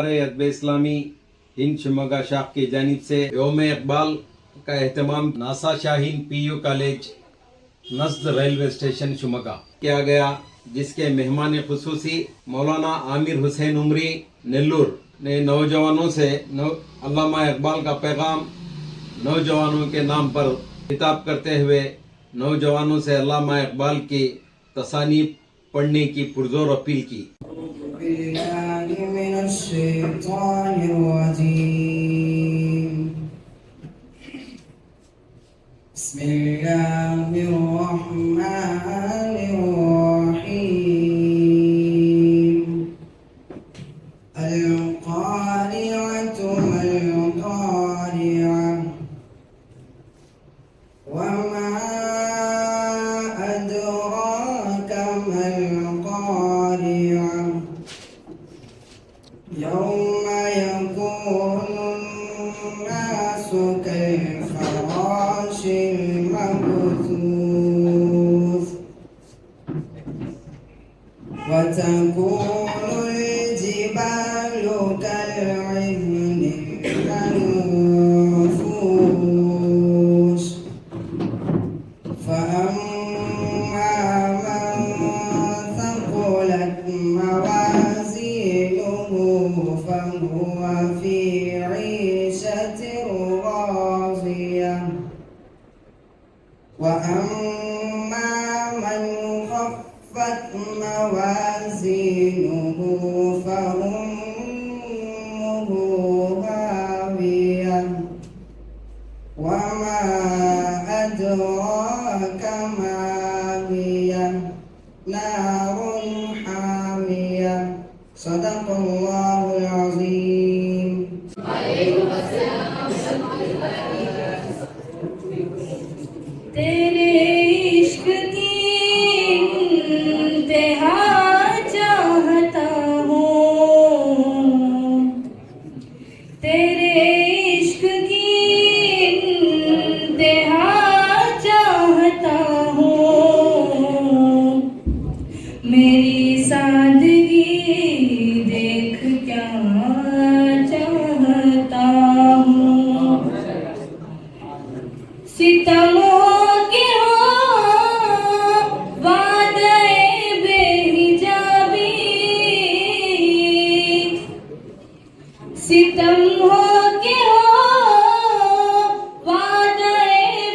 ادارہ ادب اسلامی ہند شموگا شاخ کی جانب سے یوم اقبال کا اہتمام ناسا شاہین پی یو کالج نزد ریلوے اسٹیشن شموگا کیا گیا، جس کے مہمان خصوصی مولانا عامر حسین عمری نیلور نے نوجوانوں سے علامہ اقبال کا پیغام نوجوانوں کے نام پر خطاب کرتے ہوئے نوجوانوں سے علامہ اقبال کی تصانیف پڑھنے کی پرزور اپیل کی۔ بالله من الشيطان الرجيم بسم الله الرحمن الرحيم القارعة ما القارعة وما أدراك ما القارعة يوم يكون الناس كالفراش المبثوث وتكون الجبال كالعهن المنفوش فأما من ثقلت موازينه فهو في عيشة راضية وأما من خفت موازينه فأمه هاوية وما أدراك ما هي نار حامية صدق الله العظيم۔ تیرے عشق کی انتہا چاہتا ہوں، تیرے عشق کی انتہا چاہتا ہوں، میری سادگی دیکھ کیا چاہتا ہوں، ستموں کے ہو وعدے بے حجابی، ستم ہو کے ہو وعدے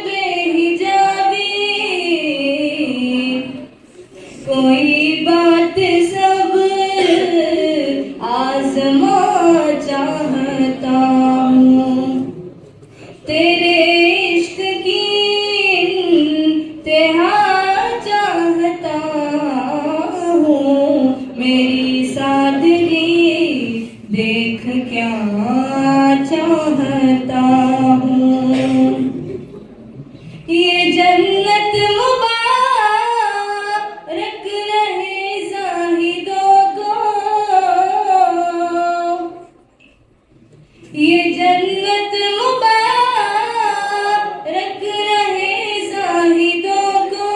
بے حجابی، کوئی بات سب آزما چاہتا ہوں، تیرے عشق کی انتہا چاہتا ہوں، میری سادگی دیکھ کیا چاہتا ہوں، یہ جنت مبارک رہے زاہدوں کو، یہ جنت مبارک رہے زاہدوں کو،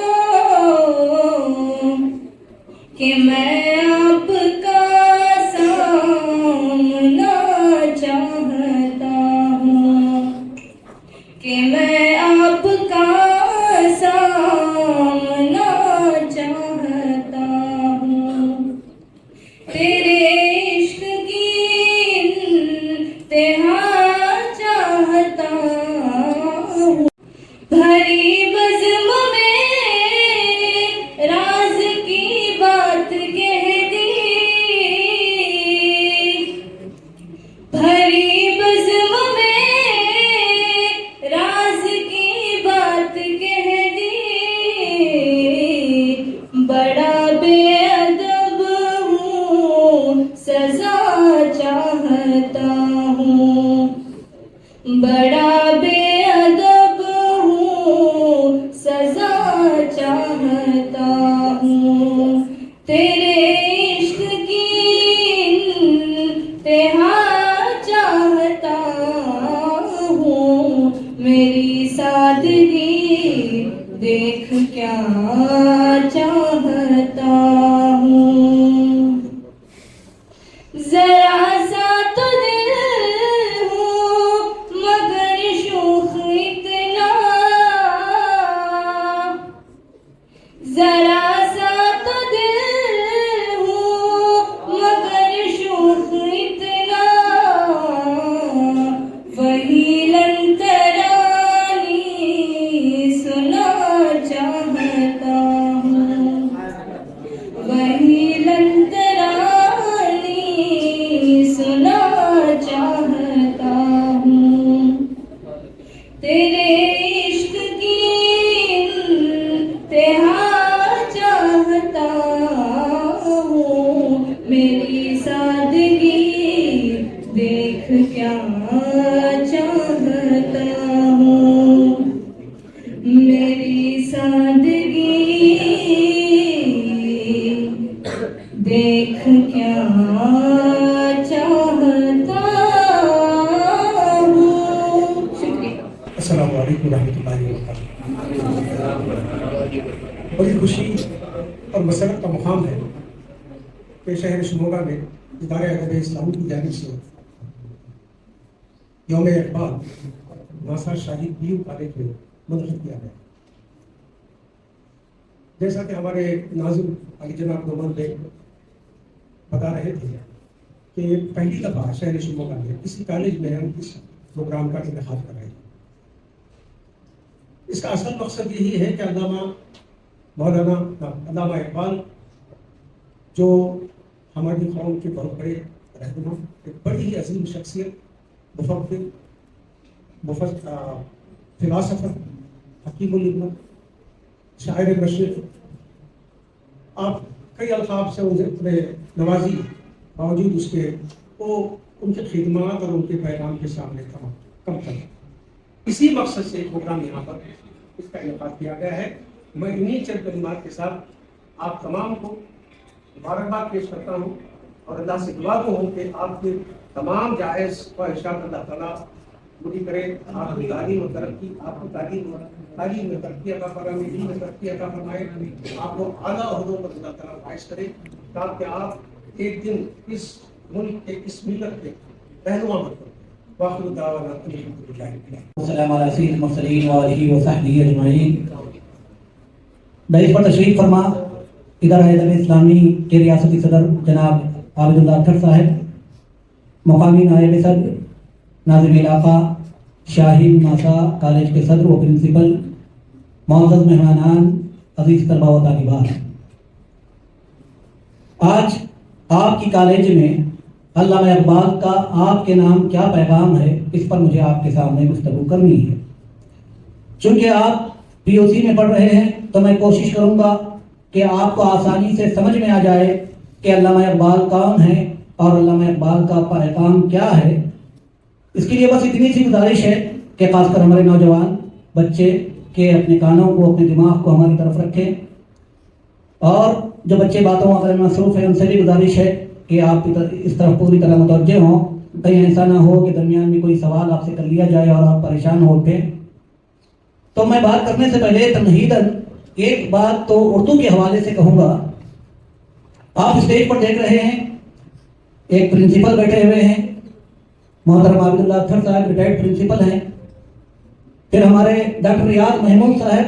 کہ میں آپ کا سامنا چاہتا ہوں، کہ میں آپ کا سامنا چاہتا ہوں، تیرے عشق کی انتہا چاہتا ہوں، بھری بزم میں راز کی بات کہہ دی، بھری بزم میں راز کی بات کہہ دی، بڑا بے ادب ہوں سزا چاہتا ہوں، بڑا بے ادب ہوں سزا چاہتا ہوں، تیرے عشق کی انتہا چاہتا ہوں، میری سادگی دیکھ کیا چاہتا ہوں، ذرا سا تیرے عشق کی انتہا چاہتا ہوں، میری سادگی دیکھ کیا چاہتا ہوں، میری سادگی دیکھ کیا چاہتا ہوں۔ شکریہ۔ السلام علیکم ورحمۃ اللہ وبرکاتہ۔ بڑی خوشی اور مسرت کا مقام ہے کہ شہر شموگا میں ادارہ ادب اسلامی کی جانب سے یوم اقبال ناصر شاہین پی یو کالج میں منعقد کیا گیا۔ جیسا کہ ہمارے ناظم علی جناب نعمان بھائی بتا رہے تھے کہ پہلی دفعہ شہر شموگا میں کسی کالج میں ہم اس پروگرام کا انعقاد کر رہے ہیں۔ اس کا اصل مقصد یہی ہے کہ علامہ اقبال جو ہماری قوم کے بہت بڑے رہنما، ایک بڑی ہی عظیم شخصیت، مفکر، فلاسفر، حکیم الامت، شاعر مشرق، آپ کئی القاب سے انہیں نوازی، باوجود اس کے وہ ان کی خدمات اور ان کے پیغام کے سامنے کم تر۔ اسی مقصد سے پروگرام یہاں پر اس کا انعقاد کیا گیا ہے۔ میں انہیں چند کلمات کے ساتھ آپ تمام کو مبارکباد پیش کرتا ہوں اور اللہ سے دعا کو ہوں کہ آپ کے تمام جائز خواہشات اللہ تعالیٰ پوری کرے، آپ کی تعلیم و ترقی، آپ کو تعلیم میں ترقی عطا فرمائے، علم میں ترقی عطا فرمائے، آپ کو اعلیٰ عہدوں پر اللہ تعالیٰ فائز کرے، تاکہ آپ ایک دن اس ملک کے، اس ملت کے رہنما بن کر واخر دعوانا الحمدللہ۔ السلام علیکم سید المرسلین وآلہ وصحبہ اجمعین۔ دعوت پر تشریف فرما ادارہ ادب اسلامی کے ریاستی صدر جناب عابد اللہ اطہر صاحب، مقامی نائب صدر، ناظم علاقہ شاہین ناسا کالج کے صدر و پرنسپل، معزز مہمانان، عزیز طلباء و طالبات، آج آپ کی کالج میں علامہ اقبال کا آپ کے نام کیا پیغام ہے، اس پر مجھے آپ کے سامنے گفتگو کرنی ہے۔ چونکہ آپ پی او سی میں پڑھ رہے ہیں تو میں کوشش کروں گا کہ آپ کو آسانی سے سمجھ میں آ جائے کہ علامہ اقبال کون ہے اور علامہ اقبال کا پیغام کیا ہے۔ اس کے لیے بس اتنی سی گزارش ہے کہ خاص کر ہمارے نوجوان بچے کے اپنے کانوں کو، اپنے دماغ کو ہماری طرف رکھیں، اور جو بچے باتوں اگر مصروف ہیں ان سے بھی گزارش ہے کہ آپ اس طرف پوری طرح متوجہ ہوں، کہیں ایسا نہ ہو کہ درمیان میں کوئی سوال آپ سے کر لیا جائے اور آپ پریشان ہو اٹھیں۔ تو میں بات کرنے سے پہلے تمہیداً ایک بات تو اردو کے حوالے سے کہوں گا۔ آپ اسٹیج پر دیکھ رہے ہیں ایک پرنسپل بیٹھے ہوئے ہیں، محترم عابد اللہ اطہر صاحب ریٹائرڈ پرنسپل ہیں، پھر ہمارے ڈاکٹر ریاض محمود صاحب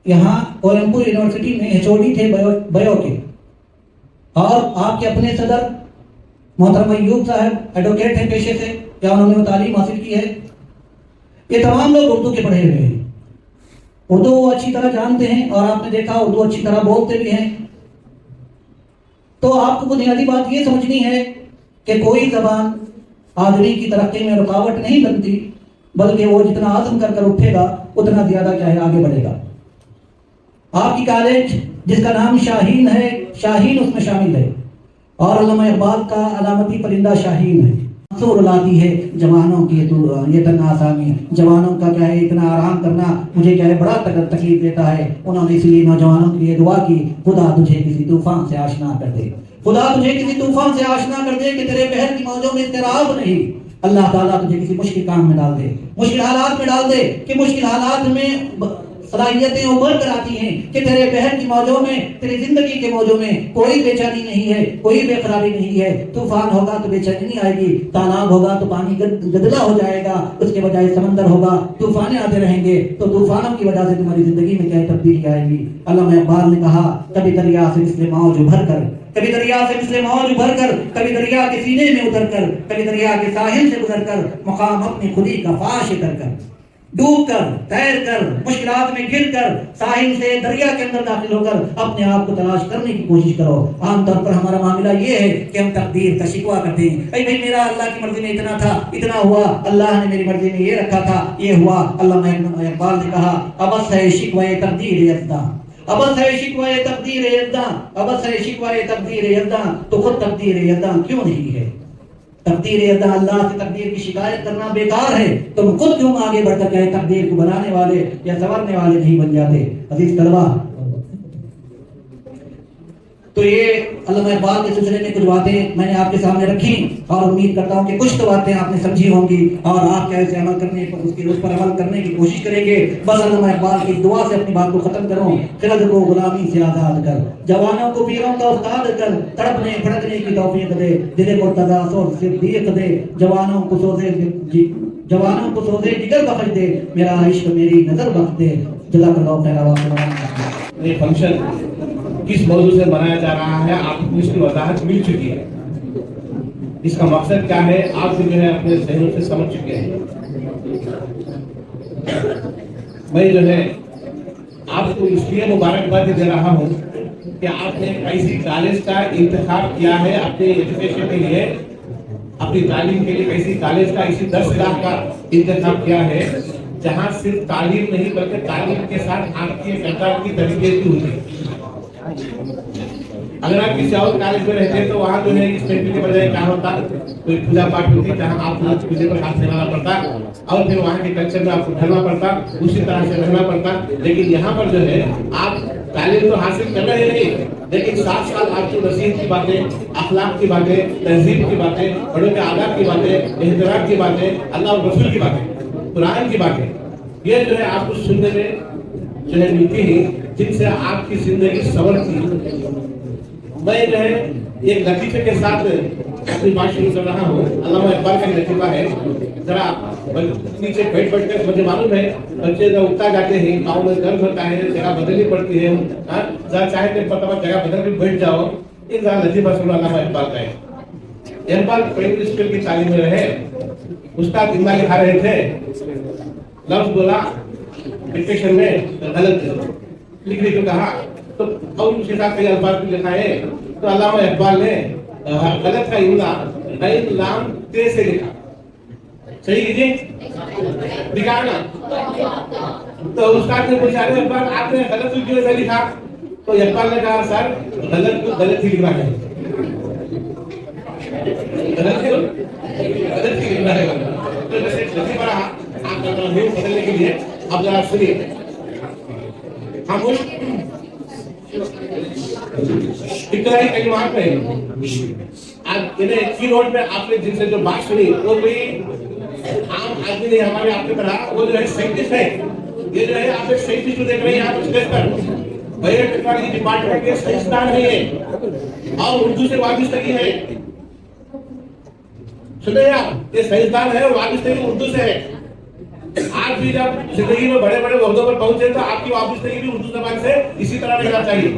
یہاں کولمبو یونیورسٹی میں ایچ.او.ڈی تھے بیو کے، اور آپ کے اپنے صدر محترم ایوب صاحب ایڈوکیٹ ہیں پیشے سے، یا انہوں نے تعلیم حاصل کی ہے۔ یہ تمام لوگ اردو کے پڑھے ہوئے ہیں، اردو وہ اچھی طرح جانتے ہیں، اور آپ نے دیکھا اردو اچھی طرح بولتے بھی ہیں۔ تو آپ کو بنیادی بات یہ سمجھنی ہے کہ کوئی زبان آدمی کی ترقی میں رکاوٹ نہیں بنتی، بلکہ وہ جتنا عزم کر کر اٹھے گا اتنا زیادہ چاہے آگے بڑھے گا۔ آپ کی کالج جس کا نام شاہین ہے، شاہین اس میں شامل ہے، اور علامہ اقبال کا علامتی پرندہ شاہین ہے۔ منصور الاتی ہے جوانوں کی یہ تن آسانی، جوانوں کا کیا ہے اتنا آرام کرنا مجھے کیا ہے بڑا تکلیف دیتا ہے۔ انہوں نے اس لیے نوجوانوں کے لیے دعا کی، خدا تجھے کسی طوفان سے آشنا کر دے، خدا تجھے کسی طوفان سے آشنا کر دے کہ تیرے بحر کی موجوں میں اضطراب نہیں۔ اللہ تعالیٰ تجھے کسی مشکل کام میں ڈال دے، مشکل حالات میں ڈال دے کہ مشکل حالات میں صلاحیتیں ابھر کر آتی ہیں کہ تیرے بحر کی موجوں میں، تیری زندگی کے موجوں میں کوئی بے چینی نہیں ہے، کوئی بے قراری نہیں ہے۔ طوفان ہوگا تو بے چینی نہیں آئے گی، تالاب ہوگا تو پانی گدلا ہو جائے گا، اس کے بجائے سمندر ہوگا، طوفانیں آتے رہیں گے تو طوفانوں کی وجہ سے تمہاری زندگی میں کیا تبدیلی آئے گی۔ علامہ اقبال نے کہا کبھی دریا سے مثل موج ابھر کر، کبھی دریا سے مثل موج ابھر کر، کبھی دریا کے سینے میں اتر کر، کبھی دریا کے ساحل سے گزر کر، مقام اپنی خودی کا فاش کر کر۔ ڈوب کر، تیر کر، مشکلات میں گر کر، ساحل سے دریا کے اندر داخل ہو کر اپنے آپ کو تلاش کرنے کی کوشش کرو۔ عام طور پر ہمارا معاملہ یہ ہے کہ ہم تقدیر کا شکوہ کرتے ہیں، اے بھائی میرا اللہ کی مرضی میں اتنا تھا، اتنا ہوا، اللہ نے میری مرضی میں یہ رکھا تھا، یہ ہوا۔ علامہ اقبال نے کہا ابس ہے شکوہ تقدیر یزداں، ابس ہے شکوہ تقدیر یزداں، ابس ہے شکوہ تقدیر یزداں، تو خود تقدیر یزداں کیوں نہیں ہے؟ تقدیر یزداں، اللہ سے تقدیر کی شکایت کرنا بیکار ہے، تم خود کیوں آگے بڑھ کر کے تقدیر کو بنانے والے یا سنورنے والے نہیں بن جاتے؟ عزیز طلبہ، تو یہ علامہ اقبال کے سلسلے میں کچھ باتیں میں نے آپ کے سامنے رکھی، اور امید کرتا ہوں کہ کچھ تو باتیں آپ نے سمجھی ہوں گی اور آپ کیا اسے عمل کرنے پر اس پر عمل کرنے کی کوشش کریں گے۔ بس علامہ اقبال کی دعا سے اپنی بات کو ختم کروں۔ خرد کو غلامی سے آزاد کر، جوانوں کو پیروں کا استاد کر، تڑپنے پھڑکنے کی توفیق دے، دل مرتضیٰ سو صدیق دے، جوانوں کو سوزے جگر بخش دے، میرا عشق میری نظر بخش دے۔ جزاک اللہ خیر۔ یہ فنکشن کس موضوع سے منایا جا رہا ہے آپ کو اس کی وضاحت مل چکی ہے، اس کا مقصد کیا ہے آپ جو ہے اپنے ذہنوں سے سمجھ چکے ہیں۔ میں جو ہے آپ کو اس لیے مبارکباد دے رہا ہوں کہ آپ نے ایسی کالج کا انتخاب کیا ہے اپنے ایجوکیشن کے لیے، اپنی تعلیم کے لیے ایسی کالج کا، اسی درسگاہ کا انتخاب کیا ہے جہاں صرف تعلیم نہیں بلکہ تعلیم کے ساتھ آپ کے کردار کی تربیت بھی ہوتی ہے۔ اگر آپ کسی اور کالج میں رہتے ہیں تو وہاں جو ہے اس فیکٹری کے بجائے کیا ہوتا، کوئی پوجا پاٹ ہوتی جہاں آپ کو پوجے پر ہاتھ پھیلانا پڑتا اور پھر وہاں کے کلچر میں آپ کو ڈھلنا پڑتا، اسی طرح سے رہنا پڑتا۔ لیکن یہاں پر جو ہے آپ تعلیم تو حاصل کر رہے نہیں، لیکن ساتھ ساتھ آپ کی نصیحت کی باتیں، اخلاق کی باتیں، تہذیب کی باتیں، بڑوں کے آداب کی باتیں، احترام کی باتیں، اللہ اور رسول کی باتیں، قرآن کی باتیں، یہ جو ہے آپ کو سننے میں جو ہے ملتی ہیں جن سے آپ کی زندگی سنورتی۔ میں جو ہے ایک لطیفے کے ساتھ اپنی بات شروع کر رہا ہوں۔ علامہ اقبال کا لطیفہ ہے، ذرا نیچے بیٹھ کر مجھے معلوم ہے بچے جب اٹھتا جاتے ہیں، پاؤں میں درد ہوتا ہے، جگہ بدلنی پڑتی ہے، ذرا چاہے تو پتہ جگہ بدل کے بیٹھ جاؤ۔ ایک ذرا لطیفہ سنو علامہ اقبال کا ہے۔ اقبال پرائمری اسکول کی تعلیم میں رہے، استاد املا لکھا رہے تھے، لفظ بولا ڈکٹیشن میں غلط لکھنے کو کہا تو اور اس کے ساتھ کئی الفاظ بھی لکھا ہے، تو علامہ اقبال نے غلط کا املا غین لام تے سے لکھا، صحیح کیجیے دکھا نا۔ تو استاد نے پوچھا اقبال آپ نے غلط کیوں ایسا لکھا؟ تو اقبال نے کہا سر غلط کو غلط ہی لکھنا ہے، غلط ہی لکھنا ہے۔ تو جیسے لطیفہ رہا آپ کا نام بدلنے کے لیے اب ذرا سنیے خاموش۔ اقتدائی کلمات میں آج انہیں کی روڈ میں آپ نے جن سے جو بات سنی وہ کوئی عام آدمی نہیں، ہمارے آپ کی طرح، وہ جو ہے سائنٹسٹ ہے۔ یہ جو ہے آپ ایک سائنٹسٹ کو دیکھ رہے ہیں یہاں پر اسٹیج پر، بایو ٹیکنالوجی ڈپارٹمنٹ کے سائنسدان نہیں ہے اور اردو سے وابستگی ہے۔ سنیں آپ، یہ سائنسدان ہے اور وابستگی اردو سے ہے۔ آپ بھی جب زندگی میں بڑے بڑے عہدوں پر پہنچے تو آپ کی وابستگی بھی اردو زبان سے اسی طرح رہنا چاہیے۔